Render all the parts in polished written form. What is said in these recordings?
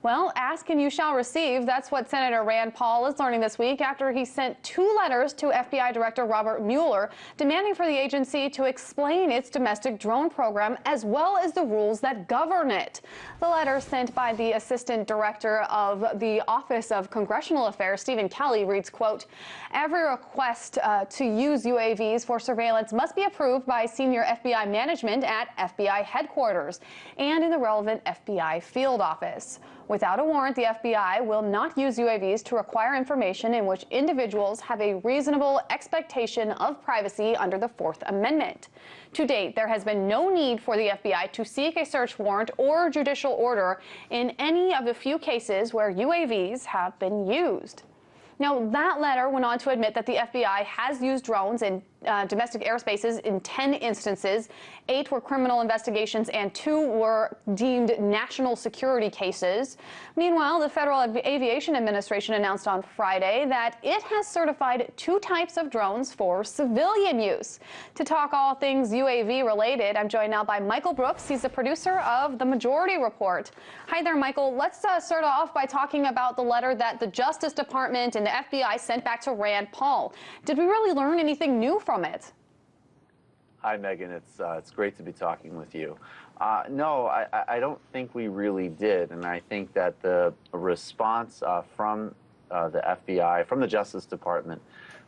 Well, ask and you shall receive. That's what Senator Rand Paul is learning this week after he sent 2 letters to FBI Director Robert Mueller demanding for the agency to explain its domestic drone program as well as the rules that govern it. The letter sent by the Assistant Director of the Office of Congressional Affairs, Stephen Kelly, reads, quote, "Every request to use UAVs for surveillance must be approved by senior FBI management at FBI headquarters and in the relevant FBI field office. Without a warrant, the FBI will not use UAVs to acquire information in which individuals have a reasonable expectation of privacy under the Fourth Amendment. To date, there has been no need for the FBI to seek a search warrant or judicial order in any of the few cases where UAVs have been used." Now, that letter went on to admit that the FBI has used drones in domestic airspaces in 10 instances. 8 were criminal investigations and 2 were deemed national security cases. Meanwhile, the Federal Aviation Administration announced on Friday that it has certified 2 types of drones for civilian use. To talk all things UAV related, I'm joined now by Michael Brooks. He's the producer of The Majority Report. Hi there, Michael. Let's start off by talking about the letter that the Justice Department and the FBI sent back to Rand Paul. Did we really learn anything new from it? Hi, Megan. It's great to be talking with you. No, I don't think we really did, and I think that the response from the FBI, from the Justice Department,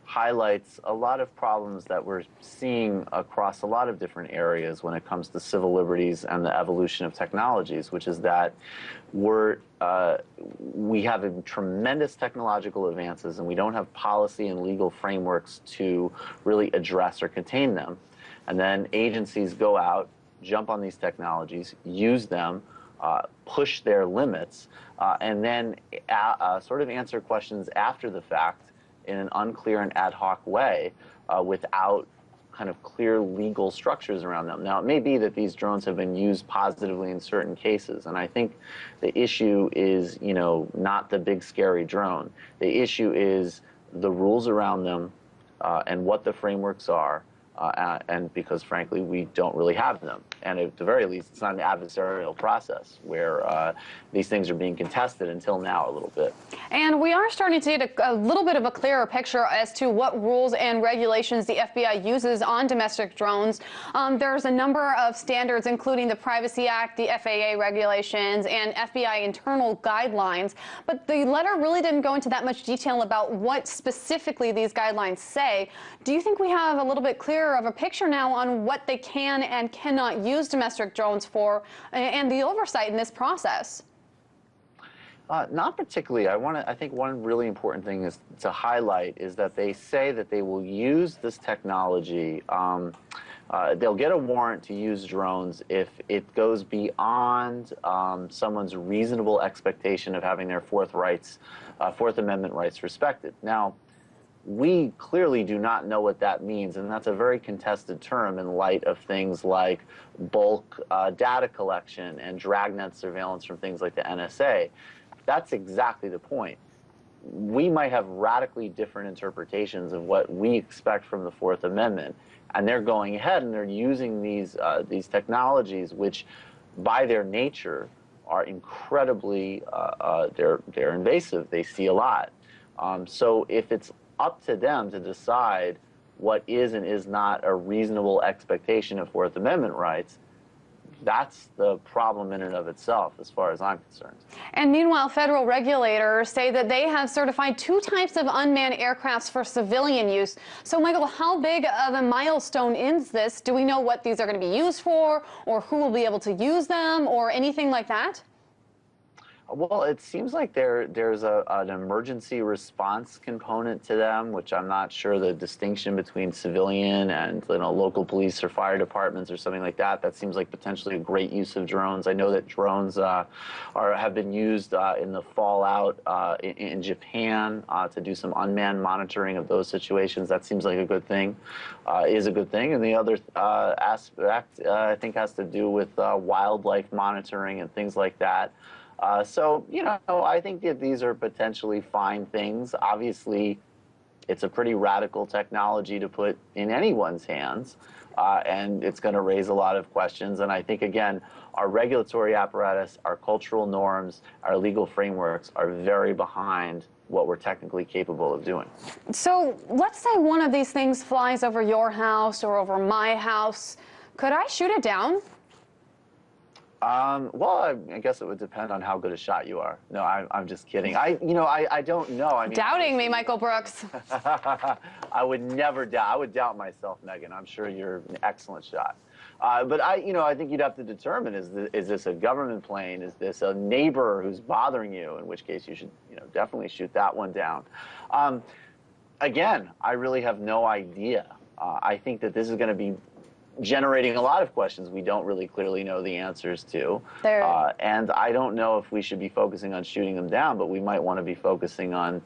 highlights a lot of problems that we're seeing across a lot of different areas when it comes to civil liberties and the evolution of technologies, which is that we have tremendous technological advances and we don't have policy and legal frameworks to really address or contain them. And then agencies go out, jump on these technologies, use them, push their limits, and then sort of answer questions after the fact in an unclear and ad hoc way without kind of clear legal structures around them. Now, it may be that these drones have been used positively in certain cases, and I think the issue is, not the big scary drone. The issue is the rules around them and what the frameworks are, and because, frankly, we don't really have them. And at the very least, it's not an adversarial process where these things are being contested until now a little bit. And we are starting to get a little bit of a clearer picture as to what rules and regulations the FBI uses on domestic drones. There's a number of standards, including the Privacy Act, the FAA regulations, and FBI internal guidelines. But the letter really didn't go into that much detail about what specifically these guidelines say. Do you think we have a little bit clearer of a picture now on what they can and cannot use domestic drones for and the oversight in this process? Not particularly. I think one really important thing is to highlight is that they say that they will use this technology. They'll get a warrant to use drones if it goes beyond someone's reasonable expectation of having their Fourth Amendment rights respected. Now, we clearly do not know what that means, and that's a very contested term in light of things like bulk data collection and dragnet surveillance from things like the NSA. That's exactly the point. We might have radically different interpretations of what we expect from the Fourth Amendment, and they're going ahead and they're using these technologies, which, by their nature, are incredibly they're invasive. They see a lot. So if it's up to them to decide what is and is not a reasonable expectation of Fourth Amendment rights, that's the problem in and of itself, as far as I'm concerned. And meanwhile, federal regulators say that they have certified 2 types of unmanned aircrafts for civilian use. So, Michael, how big of a milestone is this? Do we know what these are going to be used for, or who will be able to use them, or anything like that? Well, it seems like there's an emergency response component to them, which I'm not sure the distinction between civilian and local police or fire departments or something like that. That seems like potentially a great use of drones. I know that drones have been used in the fallout in Japan to do some unmanned monitoring of those situations. That seems like a good thing, is a good thing. And the other aspect, I think, has to do with wildlife monitoring and things like that. So, I think that these are potentially fine things. Obviously, it's a pretty radical technology to put in anyone's hands, and it's going to raise a lot of questions. And I think, again, our regulatory apparatus, our cultural norms, our legal frameworks are very behind what we're technically capable of doing. So let's say one of these things flies over your house or over my house. Could I shoot it down? Well, I guess it would depend on how good a shot you are. No, I'm just kidding. I don't know. I mean, Doubting me, Michael Brooks. I would never doubt. I would doubt myself, Megan. I'm sure you're an excellent shot. But I think you'd have to determine, is this a government plane? Is this a neighbor who's bothering you? In which case you should, definitely shoot that one down. Again, I really have no idea. I think that this is going to be generating a lot of questions we don't really clearly know the answers to. And I don't know if we should be focusing on shooting them down, but we might want to be focusing on